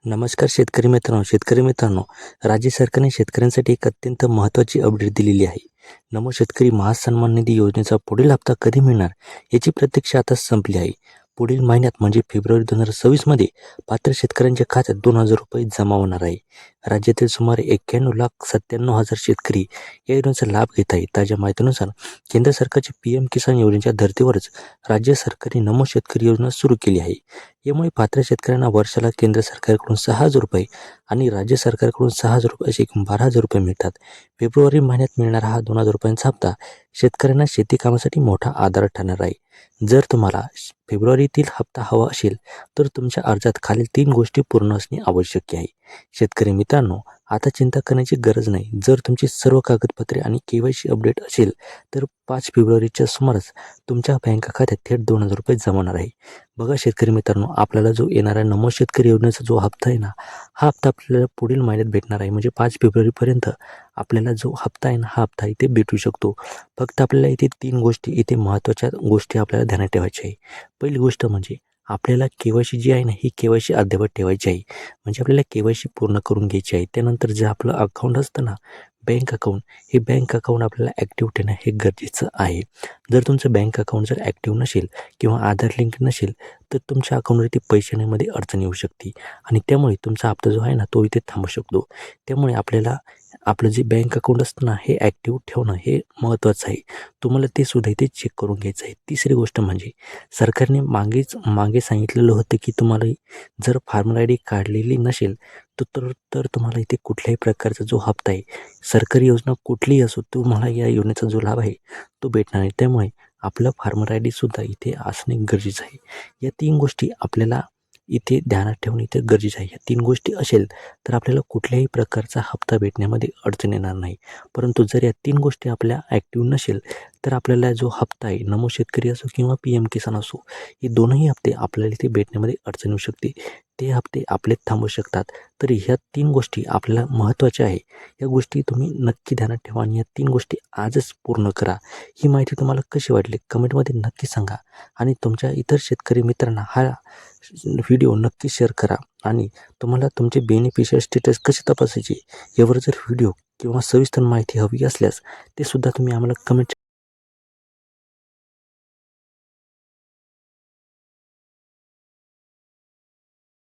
नमस्कार शेतकरी मित्रांनो, राज्य सरकारने शेतकऱ्यांसाठी एक अत्यंत महत्त्वाची अपडेट दिलेली आहे. नमो शेतकरी महासन्मान निधी योजनेचा पुढील हप्ता कधी मिळणार याची प्रतीक्षा आता संपली आहे. पुढील महिन्यात म्हणजे फेब्रुवारी 2026 पात्र शेतकऱ्यांच्या खात्यात 2,000 रुपये जमा होणार आहे. राज्यातील सुमारे 91,97,000 शेतकरी या योजनेचा लाभ घेत आहेत. ताज्या माहितीनुसार केंद्र सरकारच्या PM किसान योजनेच्या धर्तीवरच राज्य सरकारने नमो शेतकरी योजना सुरू केली आहे. यामुळे पात्र शेतकऱ्यांना वर्षाला केंद्र सरकारकडून 6,000 रुपये आणि राज्य सरकारकडून 6,000 रुपये असे एकूण 12,000 रुपये मिळतात. फेब्रुवारी महिन्यात मिळणारा हा 2,000 रुपयांचा हप्ता शेतकऱ्यांना शेती कामासाठी मोठा आधार ठरणार आहे. जर तुम्हाला फेब्रुवारीतील हप्ता हवा असेल तर तुमच्या अर्जात खालील 3 गोष्टी पूर्ण असणे आवश्यक आहे. शेतकरी मित्रांनो, आता चिंता करण्याची गरज नाही. जर तुमची सर्व कागदपत्रे आणि KYC अपडेट असेल तर 5 फेब्रुवारीच्या सुमारास तुमच्या बँक खात्यात थेट 2,000 रुपये जमा होणार आहे. बघा शेतकरी मित्रांनो, आपल्याला जो येणारा नमो शेतकरी योजनेचा जो हप्ता आहे ना, हा हप्ता आपल्याला पुढील महिन्यात भेटणार आहे. म्हणजे 5 फेब्रुवारीपर्यंत आपल्याला जो हप्ता आहे ना, हा हप्ता इथे भेटू शकतो. फक्त आपल्याला इथे 3 गोष्टी, इथे महत्त्वाच्या गोष्टी आपल्याला ध्यानात ठेवायच्या आहे. पहिली गोष्ट म्हणजे आपल्याला KYC जी आहे ना, ही KYC अद्ययावत ठेवायची आहे. म्हणजे आपल्याला KYC पूर्ण करून घ्यायची आहे. त्यानंतर जे आपलं अकाउंट असतं ना, बँक अकाउंट, हे बँक अकाउंट आपल्याला ॲक्टिव्ह ठेवणं हे गरजेचं आहे. जर तुमचं बँक अकाउंट जर ॲक्टिव्ह नसेल किंवा आधार लिंक नसेल तर तुमच्या अकाउंटवरती पैसे येण्यामध्ये अडचण येऊ शकते आणि त्यामुळे तुमचा हप्ता जो आहे ना, तो इथे थांबू शकतो. त्यामुळे आपल्याला आपलं जे बँक अकाउंट असतं ना, हे ॲक्टिव्ह ठेवणं हे महत्त्वाचं आहे. तुम्हाला ते सुद्धा इथे चेक करून घ्यायचं आहे. तिसरी गोष्ट म्हणजे सरकारने मागे सांगितलेलं होतं की तुम्हाला जर फार्मर ID काढलेली नसेल तर तुम्हाला इथे कुठल्याही प्रकारचा जो हप्ता आहे, सरकारी योजना कुठलीही असो, तुम्हाला या योजनेचा जो लाभ आहे तो भेटणार नाही. त्यामुळे आपलं फार्मर ID सुद्धा इथे असणे गरजेचं आहे. या 3 गोष्टी आपल्याला इथे ध्यानात ठेवणे इथे गरजेचं आहे. या 3 गोष्टी असेल तर आपल्याला कुठल्याही प्रकारचा हप्ता भेटण्यामध्ये अडचण येणार नाही. परंतु जर या 3 गोष्टी आपल्या ॲक्टिव्ह नसेल तर आपल्याला जो हप्ता आहे, नमो शेतकरी असो किंवा PM किसान असो, हे दोनही हप्ते आपल्याला इथे भेटण्यामध्ये अडचण येऊ शकते. ते हप्ते आपले थांबू शकतात. तर ह्या 3 गोष्टी आपल्याला महत्त्वाच्या आहे. या गोष्टी तुम्ही नक्की ध्यानात ठेवा आणि या 3 गोष्टी आजच पूर्ण करा. ही माहिती तुम्हाला कशी वाटली कमेंटमध्ये नक्की सांगा आणि तुमच्या इतर शेतकरी मित्रांना हा व्हिडिओ नक्की शेअर करा. आणि तुम्हाला तुमचे बेनिफिशियल स्टेटस कसे तपासायचे यावर जर व्हिडिओ किंवा सविस्तर माहिती हवी असल्यास ते सुद्धा तुम्ही आम्हाला कमेंट